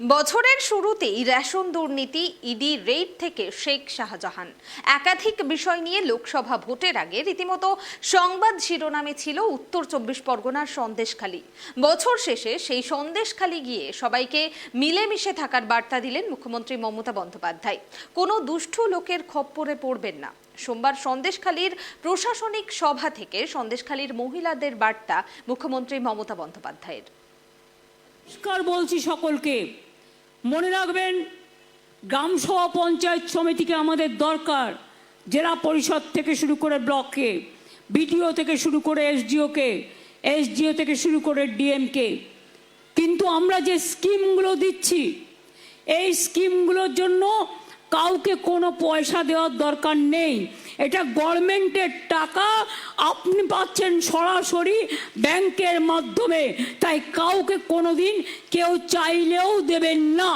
বছরের শুরুতেই রেশন দুর্নীতি, ইডি রেড থেকে শেখ শাহজাহান, একাধিক বিষয় নিয়ে লোকসভা ভোটের আগে রীতিমতো সংবাদ শিরোনামে ছিল উত্তর ২৪ পরগনার সন্দেশখালী। বছর শেষে সেই সন্দেশখালী গিয়ে সবাইকে মিলেমিশে থাকার বার্তা দিলেন মুখ্যমন্ত্রী মমতা বন্দ্যোপাধ্যায়। কোনো দুষ্টু লোকের খপ্পরে পড়বেন না। সোমবার সন্দেশখালীর প্রশাসনিক সভা থেকে সন্দেশখালীর মহিলাদের বার্তা মুখ্যমন্ত্রী মমতা বন্দ্যোপাধ্যায়ের। নমস্কার বলছি সকলকে, মনে রাখবেন গ্রামসভা পঞ্চায়েত সমিতিকে আমাদের দরকার। জেলা পরিষদ থেকে শুরু করে ব্লককে, বিডিও থেকে শুরু করে এসডিওকে, এসডিও থেকে শুরু করে ডিএমকে। কিন্তু আমরা যে স্কিমগুলো দিচ্ছি, এই স্কিমগুলোর জন্য কাউকে কোনো পয়সা দেওয়ার দরকার নেই। এটা গভর্নমেন্টের টাকা, আপনি পাচ্ছেন সরাসরি ব্যাংকের মাধ্যমে। তাই কাউকে কোনোদিন কেউ চাইলেও দেবেন না।